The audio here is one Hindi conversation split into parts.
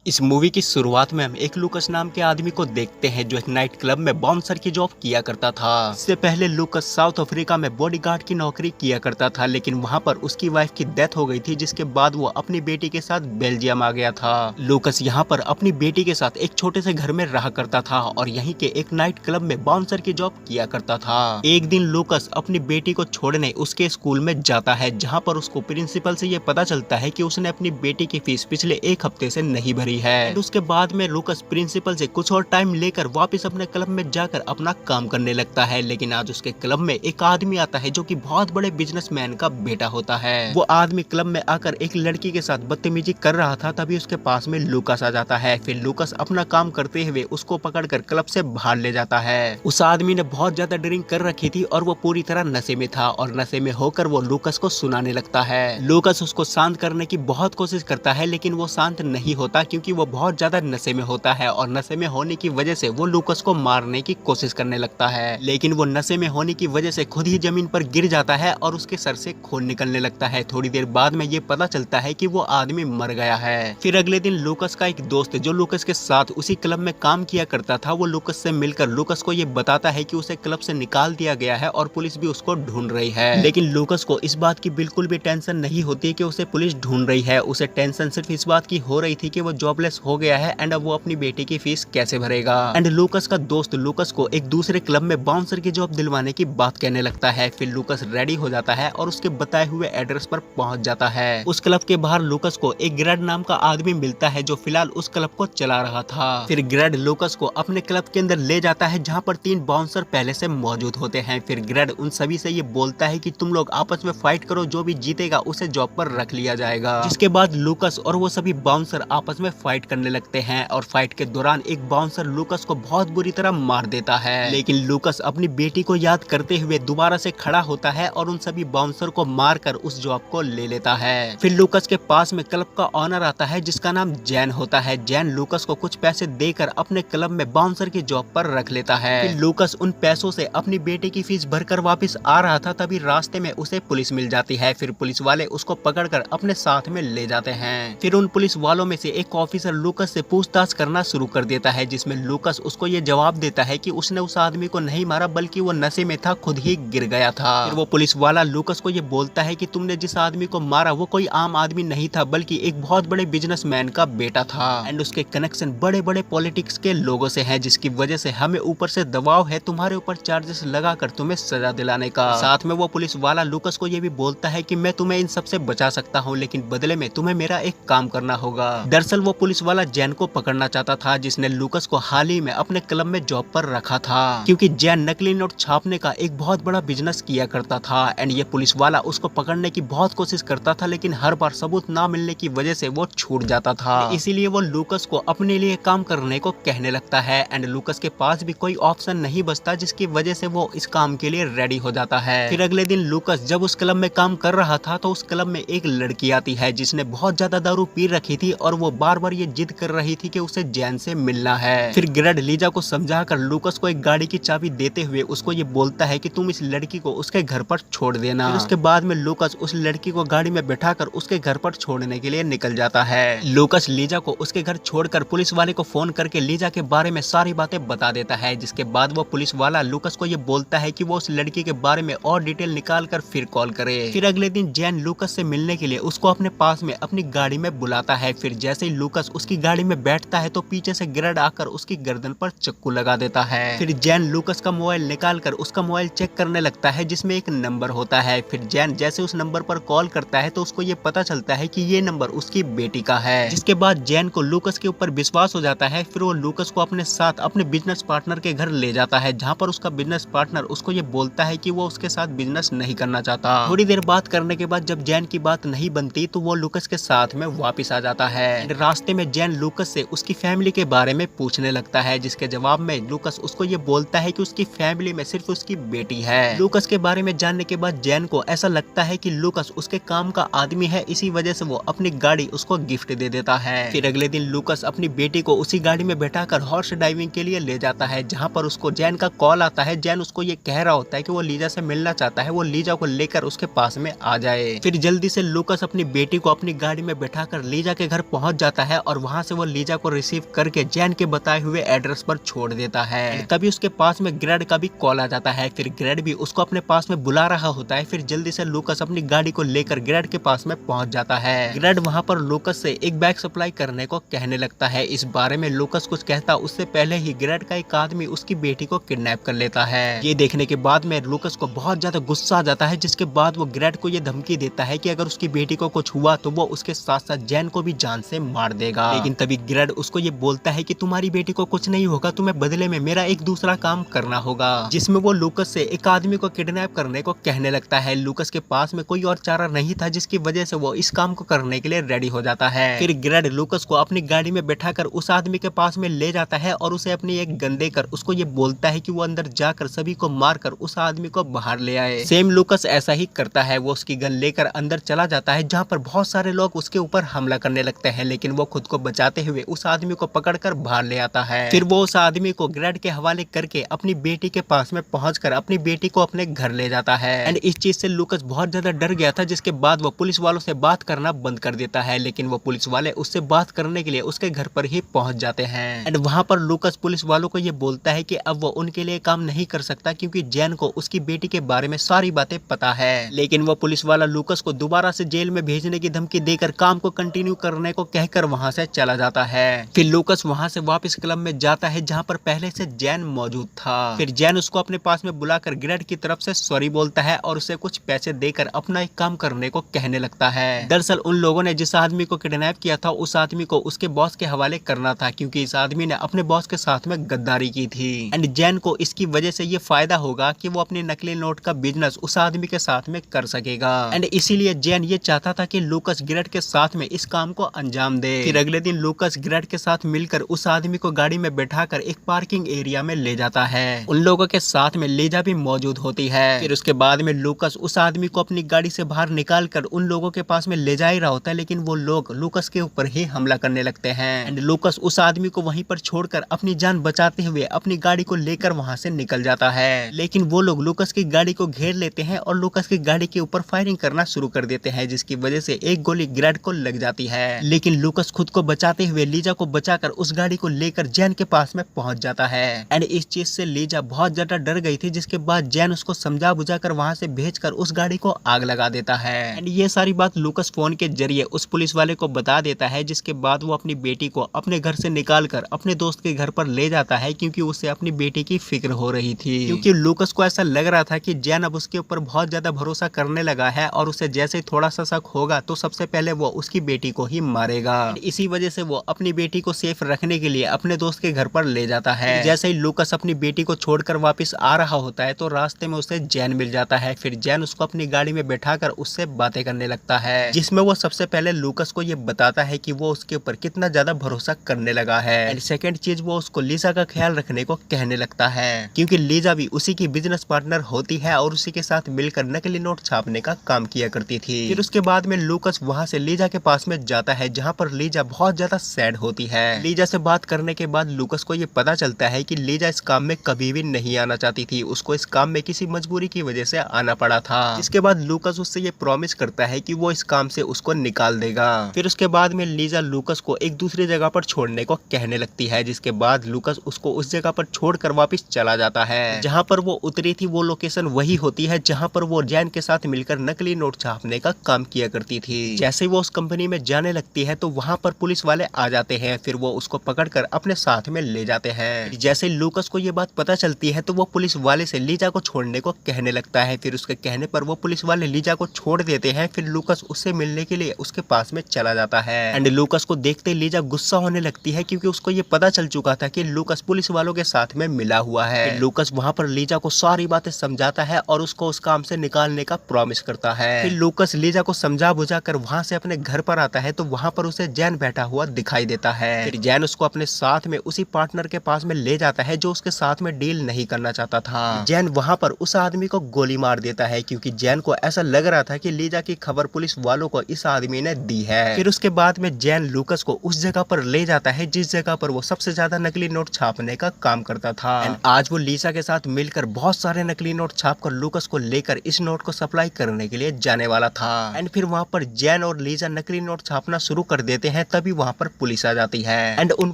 इस मूवी की शुरुआत में हम एक लूकस नाम के आदमी को देखते हैं जो एक नाइट क्लब में बाउंसर की जॉब किया करता था। इससे पहले लूकस साउथ अफ्रीका में बॉडीगार्ड की नौकरी किया करता था, लेकिन वहां पर उसकी वाइफ की डेथ हो गई थी, जिसके बाद वो अपनी बेटी के साथ बेल्जियम आ गया था। लूकस यहाँ पर अपनी बेटी के साथ एक छोटे से घर में रहा करता था और यहीं के एक नाइट क्लब में बाउंसर की जॉब किया करता था। एक दिन लूकस अपनी बेटी को छोड़ने उसके स्कूल में जाता है, जहाँ पर उसको प्रिंसिपल से ये पता चलता है कि उसने अपनी बेटी की फीस पिछले एक हफ्ते से नहीं भरी है। उसके बाद में लूकस प्रिंसिपल से कुछ और टाइम लेकर वापस अपने क्लब में जाकर अपना काम करने लगता है। लेकिन आज उसके क्लब में एक आदमी आता है जो कि बहुत बड़े बिजनेसमैन का बेटा होता है। वो आदमी क्लब में आकर एक लड़की के साथ बदतमीजी कर रहा था, तभी उसके पास में लूकस आ जाता है। फिर लूकस अपना काम करते हुए उसको पकड़कर क्लब से बाहर ले जाता है। उस आदमी ने बहुत ज्यादा ड्रिंक कर रखी थी और वो पूरी तरह नशे में था और नशे में होकर वो लूकस को सुनाने लगता है। लूकस उसको शांत करने की बहुत कोशिश करता है, लेकिन वो शांत नहीं होता क्योंकि वो बहुत ज्यादा नशे में होता है और नशे में होने की वजह से वो लूकस को मारने की कोशिश करने लगता है। लेकिन वो नशे में होने की वजह से खुद ही जमीन पर गिर जाता है और उसके सर से खून निकलने लगता है। थोड़ी देर बाद में ये पता चलता है कि वो आदमी मर गया है। फिर अगले दिन लूकस का एक दोस्त जो लूकस के साथ उसी क्लब में काम किया करता था, वो लूकस से मिलकर लूकस को ये बताता है कि उसे क्लब से निकाल दिया गया है और पुलिस भी उसको ढूंढ रही है। लेकिन लूकस को इस बात की बिल्कुल भी टेंशन नहीं होती कि उसे पुलिस ढूंढ रही है। उसे टेंशन सिर्फ इस बात की हो रही थी कि वो जॉबलेस हो गया है एंड अब वो अपनी बेटी की फीस कैसे भरेगा। एंड लूकस का दोस्त लूकस को एक दूसरे क्लब में बाउंसर की जॉब दिलवाने की बात कहने लगता है। फिर लूकस रेडी हो जाता है और उसके बताए हुए एड्रेस पर पहुंच जाता है। उस क्लब के बाहर लूकस को एक ग्रेड नाम का आदमी मिलता है जो फिलहाल उस क्लब को चला रहा था। फिर ग्रेड लूकस को अपने क्लब के अंदर ले जाता है जहाँ पर 3 बाउंसर पहले से मौजूद होते हैं। फिर ग्रेड उन सभी से ये बोलता है कि तुम लोग आपस में फाइट करो, जो भी जीतेगा उसे जॉब पर रख लिया जाएगा। जिसके बाद लूकस और वो सभी बाउंसर आपस में फाइट करने लगते हैं और फाइट के दौरान एक बाउंसर लूकस को बहुत बुरी तरह मार देता है। लेकिन लूकस अपनी बेटी को याद करते हुए दोबारा से खड़ा होता है और उन सभी बाउंसर को मारकर उस जॉब को ले लेता है। फिर लूकस के पास में क्लब का ऑनर आता है जिसका नाम जैन होता है। जैन लूकस को कुछ पैसे देकर अपने क्लब में बाउंसर की जॉब पर रख लेता है। फिर लूकस उन पैसों से अपनी बेटी की फीस भरकर वापस आ रहा था, तभी रास्ते में उसे पुलिस मिल जाती है। फिर पुलिस वाले उसको पकड़कर अपने साथ में ले जाते हैं। फिर उन पुलिस वालों में से एक ऑफिसर लूकस से पूछताछ करना शुरू कर देता है, जिसमें लूकस उसको ये जवाब देता है कि उसने उस आदमी को नहीं मारा बल्कि वो नशे में था, खुद ही गिर गया था। फिर वो पुलिस वाला लूकस को ये बोलता है कि तुमने जिस आदमी को मारा वो कोई आम आदमी नहीं था बल्कि एक बहुत बड़े बिजनेसमैन का बेटा था एंड उसके कनेक्शन बड़े बड़े पॉलिटिक्स के लोगों से हैं, जिसकी वजह से हमें ऊपर से दबाव है तुम्हारे ऊपर चार्जेस लगाकर तुम्हें सजा दिलाने का। साथ में वो पुलिस वाला लूकस को ये भी बोलता है कि मैं तुम्हें इन सबसे बचा सकता हूँ, लेकिन बदले में तुम्हें मेरा एक काम करना होगा। दरअसल वो पुलिस वाला जैन को पकड़ना चाहता था, जिसने लूकस को हाल ही में अपने क्लब में जॉब पर रखा था, क्योंकि जैन नकली नोट छापने का एक बहुत बड़ा बिजनेस किया करता था एंड ये पुलिस वाला उसको पकड़ने की बहुत कोशिश करता था, लेकिन हर बार सबूत ना मिलने की वजह से वो छूट जाता था। इसीलिए वो लूकस को अपने लिए काम करने को कहने लगता है एंड लूकस के पास भी कोई ऑप्शन नहीं बचता, जिसकी वजह से वो इस काम के लिए रेडी हो जाता है। फिर अगले दिन लूकस जब उस क्लब में काम कर रहा था तो उस क्लब में एक लड़की आती है जिसने बहुत ज्यादा दारू पी रखी थी और वो बार बार ये जिद कर रही थी कि उसे जैन से मिलना है। फिर ग्रेड लीजा को समझाकर लूकस को एक गाड़ी की चाबी देते हुए उसको ये बोलता है कि तुम इस लड़की को उसके घर पर छोड़ देना। फिर उसके बाद में लूकस उस लड़की को गाड़ी में बैठाकर उसके घर पर छोड़ने के लिए निकल जाता है। लूकस लीजा को उसके घर छोड़कर पुलिस वाले को फोन करके लीजा के बारे में सारी बातें बता देता है, जिसके बाद वो पुलिस वाला लूकस को ये बोलता है कि वो उस लड़की के बारे में और डिटेल निकाल कर फिर कॉल करे। फिर अगले दिन जैन लूकस से मिलने के लिए उसको अपने पास में अपनी गाड़ी में बुलाता है। फिर जैसे ही लूकस उसकी गाड़ी में बैठता है तो पीछे से ग्रेड आकर उसकी गर्दन पर चाकू लगा देता है। फिर जैन लूकस का मोबाइल निकाल कर उसका मोबाइल चेक करने लगता है जिसमें एक नंबर होता है। फिर जैन जैसे उस नंबर पर कॉल करता है तो उसको ये पता चलता है कि ये नंबर उसकी बेटी का है, जिसके बाद जैन को लूकस के ऊपर विश्वास हो जाता है। फिर वो लूकस को अपने साथ अपने बिजनेस पार्टनर के घर ले जाता है, जहाँ पर उसका बिजनेस पार्टनर उसको ये बोलता है कि वो उसके साथ बिजनेस नहीं करना चाहता। थोड़ी देर बात करने के बाद जब जैन की बात नहीं बनती तो वो लूकस के साथ में वापस आ जाता है। रास्ते में जैन लूकस से उसकी फैमिली के बारे में पूछने लगता है, जिसके जवाब में लूकस उसको ये बोलता है कि उसकी फैमिली में सिर्फ उसकी बेटी है। लूकस के बारे में जानने के बाद जैन को ऐसा लगता है कि लूकस उसके काम का आदमी है, इसी वजह से वो अपनी गाड़ी उसको गिफ्ट दे देता है। फिर अगले दिन लूकस अपनी बेटी को उसी गाड़ी में बैठाकर हॉर्स डाइविंग के लिए ले जाता है, जहाँ पर उसको जैन का कॉल आता है। जैन उसको ये कह रहा होता है कि वो लीजा से मिलना चाहता है, वो लीजा को लेकर उसके पास में आ जाए। फिर जल्दी से लूकस अपनी बेटी को अपनी गाड़ी में बैठाकर लीजा के घर पहुंच जाता है है और वहाँ से वो लीजा को रिसीव करके जैन के बताए हुए एड्रेस पर छोड़ देता है। तभी उसके पास में ग्रेड का भी कॉल आ जाता है। फिर ग्रेड भी उसको अपने पास में बुला रहा होता है। फिर जल्दी से लूकस अपनी गाड़ी को लेकर ग्रेड के पास में पहुंच जाता है। ग्रेड वहाँ पर लूकस से एक बैग सप्लाई करने को कहने लगता है। इस बारे में लूकस कुछ कहता उससे पहले ही ग्रेड का एक आदमी उसकी बेटी को किडनैप कर लेता है। ये देखने के बाद में लूकस को बहुत ज्यादा गुस्सा आ जाता है, जिसके बाद वो ग्रेड को ये धमकी देता है कि अगर उसकी बेटी को कुछ हुआ तो वो उसके साथ साथ जैन को भी जान से मार देगा। लेकिन तभी ग्रेड उसको ये बोलता है कि तुम्हारी बेटी को कुछ नहीं होगा, तुम्हें बदले में मेरा एक दूसरा काम करना होगा, जिसमें वो लूकस से एक आदमी को किडनैप करने को कहने लगता है। लूकस के पास में कोई और चारा नहीं था, जिसकी वजह से वो इस काम को करने के लिए रेडी हो जाता है। फिर ग्रेड लूकस को अपनी गाड़ी में बैठाकर उस आदमी के पास में ले जाता है और उसे अपनी एक गन देकर उसको ये बोलता है कि वो अंदर जाकर सभी को मारकर उस आदमी को बाहर ले आए। सेम लूकस ऐसा ही करता है। वो उसकी गन लेकर अंदर चला जाता है, जहाँ पर बहुत सारे लोग उसके ऊपर हमला करने लगते हैं, लेकिन वो खुद को बचाते हुए उस आदमी को पकड़कर बाहर ले आता है। फिर वो उस आदमी को ग्रेड के हवाले करके अपनी बेटी के पास में पहुंचकर अपनी बेटी को अपने घर ले जाता है। एंड इस चीज से लूकस बहुत ज्यादा डर गया था, जिसके बाद वो पुलिस वालों से बात करना बंद कर देता है। लेकिन वो पुलिस वाले उससे बात करने के लिए उसके घर पर ही पहुंच जाते हैं। एंड वहां पर लूकस पुलिस वालों को ये बोलता है कि अब वो उनके लिए काम नहीं कर सकता, क्योंकि जैन को उसकी बेटी के बारे में सारी बातें पता है। लेकिन वो पुलिस वाला लूकस को दोबारा से जेल में भेजने की धमकी देकर काम को कंटिन्यू करने को कहकर वहां से चला जाता है। फिर लूकस वहां से वापस क्लब में जाता है, जहां पर पहले से जैन मौजूद था। फिर जैन उसको अपने पास में बुलाकर ग्रेड की तरफ से सॉरी बोलता है और उसे कुछ पैसे देकर अपना एक काम करने को कहने लगता है। दरअसल उन लोगों ने जिस आदमी को किडनैप किया था, उस आदमी को उसके बॉस के हवाले करना था, क्योंकि इस आदमी ने अपने बॉस के साथ में गद्दारी की थी। एंड जैन को इसकी वजह से ये फायदा होगा कि वो अपने नकली नोट का बिजनेस उस आदमी के साथ में कर सकेगा। एंड इसीलिए जैन ये चाहता था कि लूकस ग्रेड के साथ में इस काम को अंजाम दे। फिर अगले दिन लूकस ग्रेड के साथ मिलकर उस आदमी को गाड़ी में बैठाकर एक पार्किंग एरिया में ले जाता है। उन लोगों के साथ में लीजा भी मौजूद होती है। फिर उसके बाद में लूकस उस आदमी को अपनी गाड़ी से बाहर निकाल कर उन लोगों के पास में ले जा ही रहा होता है, लेकिन वो लोग लूकस के ऊपर ही हमला करने लगते हैं। एंड लूकस उस आदमी को वहीं पर छोड़कर अपनी जान बचाते हुए अपनी गाड़ी को लेकर वहां से निकल जाता है। लेकिन वो लोग लूकस की गाड़ी को घेर लेते हैं और लूकस की गाड़ी के ऊपर फायरिंग करना शुरू कर देते हैं, जिसकी वजह से एक गोली ग्रेड को लग जाती है। लेकिन लूकस खुद को बचाते हुए लीजा को बचाकर उस गाड़ी को लेकर जैन के पास में पहुंच जाता है। एंड इस चीज से लीजा बहुत ज्यादा डर गई थी, जिसके बाद जैन उसको समझा बुझाकर वहां से भेजकर उस गाड़ी को आग लगा देता है। एंड ये सारी बात लूकस फोन के जरिए उस पुलिस वाले को बता देता है, जिसके बाद वो अपनी बेटी को अपने घर से निकालकर अपने दोस्त के घर पर ले जाता है, क्योंकि उसे अपनी बेटी की फिक्र हो रही थी। क्योंकि लूकस को ऐसा लग रहा था कि जैन अब उसके ऊपर बहुत ज्यादा भरोसा करने लगा है और उसे जैसे थोड़ा सा शक होगा तो सबसे पहले वो उसकी बेटी को ही मारेगा। इसी वजह से वो अपनी बेटी को सेफ रखने के लिए अपने दोस्त के घर पर ले जाता है। जैसे ही लूकस अपनी बेटी को छोड़कर वापस आ रहा होता है तो रास्ते में उसे जैन मिल जाता है। फिर जैन उसको अपनी गाड़ी में बैठाकर उससे बातें करने लगता है, जिसमें वो सबसे पहले लूकस को ये बताता है कि वो उसके ऊपर कितना ज्यादा भरोसा करने लगा है। एंड सेकंड चीज, वो उसको लीजा का ख्याल रखने को कहने लगता है, क्योंकि लीजा भी उसी की बिजनेस पार्टनर होती है और उसी के साथ मिलकर नकली नोट छापने का काम किया करती थी। फिर उसके बाद में लूकस वहाँ से लीजा के पास में जाता है, जहाँ पर लीजा बहुत ज्यादा सैड होती है। लीजा से बात करने के बाद लूकस को ये पता चलता है कि लीजा इस काम में कभी भी नहीं आना चाहती थी, उसको इस काम में किसी मजबूरी की वजह से आना पड़ा था। इसके बाद लूकस उससे ये प्रॉमिस करता है कि वो इस काम से उसको निकाल देगा। फिर उसके बाद में लीजा लूकस को एक दूसरी जगह पर छोड़ने को कहने लगती है, जिसके बाद लूकस उसको उस जगह पर छोड़कर वापस चला जाता है। जहाँ पर वो उतरी थी वो लोकेशन वही होती है जहाँ पर वो जैन के साथ मिलकर नकली नोट छापने का काम किया करती थी। जैसे ही वो उस कंपनी में जाने लगती है तो वहाँ पर पुलिस वाले आ जाते हैं। फिर वो उसको पकड़कर अपने साथ में ले जाते हैं। जैसे लूकस को ये बात पता चलती है तो वो पुलिस वाले से लीजा को छोड़ने को कहने लगता है। फिर उसके कहने पर वो पुलिस वाले लीजा को छोड़ देते हैं। फिर लूकस उससे मिलने के लिए उसके पास में चला जाता है। एंड लूकस को देखते लीजा गुस्सा होने लगती है, क्योंकि उसको ये पता चल चुका था कि लूकस पुलिस वालों के साथ में मिला हुआ है। लूकस वहाँ पर लीजा को सारी बातें समझाता है और उसको उस काम से निकालने का प्रॉमिस करता है। फिर लूकस लीजा को समझा बुझा कर वहाँ से अपने घर पर आता है तो वहाँ पर उसे जैन बैठा हुआ दिखाई देता है। फिर जैन उसको अपने साथ में उसी पार्टनर के पास में ले जाता है जो उसके साथ में डील नहीं करना चाहता था। जैन वहाँ पर उस आदमी को गोली मार देता है, क्योंकि जैन को ऐसा लग रहा था कि लीजा की खबर पुलिस वालों को इस आदमी ने दी है। फिर उसके बाद में जैन लूकस को उस जगह पर ले जाता है जिस जगह पर वो सबसे ज्यादा नकली नोट छापने का काम करता था। आज वो लीजा के साथ मिलकर बहुत सारे नकली नोट छापकर लूकस को लेकर इस नोट को सप्लाई करने के लिए जाने वाला था। एंड फिर वहाँ पर जैन और लीजा नकली नोट छापना शुरू कर देते हैं। हैं तभी वहाँ पर पुलिस आ जाती है एंड उन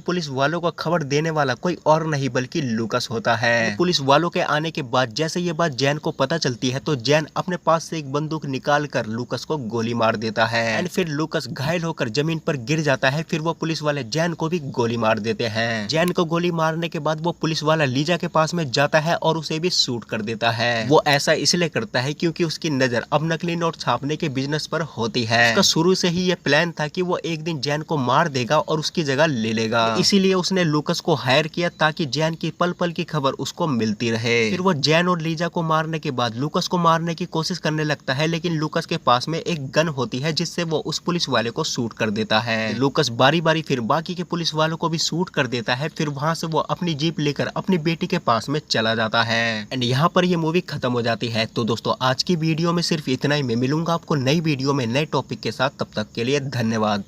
पुलिस वालों को खबर देने वाला कोई और नहीं बल्कि लूकस होता है। पुलिस वालों के आने के बाद जैसे ये बात जैन को पता चलती है तो जैन अपने पास से एक बंदूक निकाल कर लूकस को गोली मार देता है एंड फिर लूकस घायल होकर जमीन पर गिर जाता है। फिर वो पुलिस वाले जैन को भी गोली मार देते हैं। जैन को गोली मारने के बाद वो पुलिस वाला लीजा के पास में जाता है और उसे भी शूट कर देता है। वो ऐसा इसलिए करता है क्योंकि उसकी नजर अब नकली नोट छापने के बिजनेस पर होती है। उसका शुरू से ही ये प्लान था कि वो एक दिन जैन को मार देगा और उसकी जगह ले लेगा। इसीलिए उसने लूकस को हायर किया ताकि जैन की पल पल की खबर उसको मिलती रहे। फिर वो जैन और लीजा को मारने के बाद लूकस को मारने की कोशिश करने लगता है, लेकिन लूकस के पास में एक गन होती है जिससे वो उस पुलिस वाले को शूट कर देता है। लूकस बारी बारी फिर बाकी के पुलिस वालों को भी शूट कर देता है। फिर वहां से वो अपनी जीप लेकर अपनी बेटी के पास में चला जाता है एंड यहाँ पर ये मूवी खत्म हो जाती है। तो दोस्तों आज की वीडियो में सिर्फ इतना ही। मैं मिलूंगा आपको नई वीडियो में नए टॉपिक के साथ। तब तक के लिए धन्यवाद।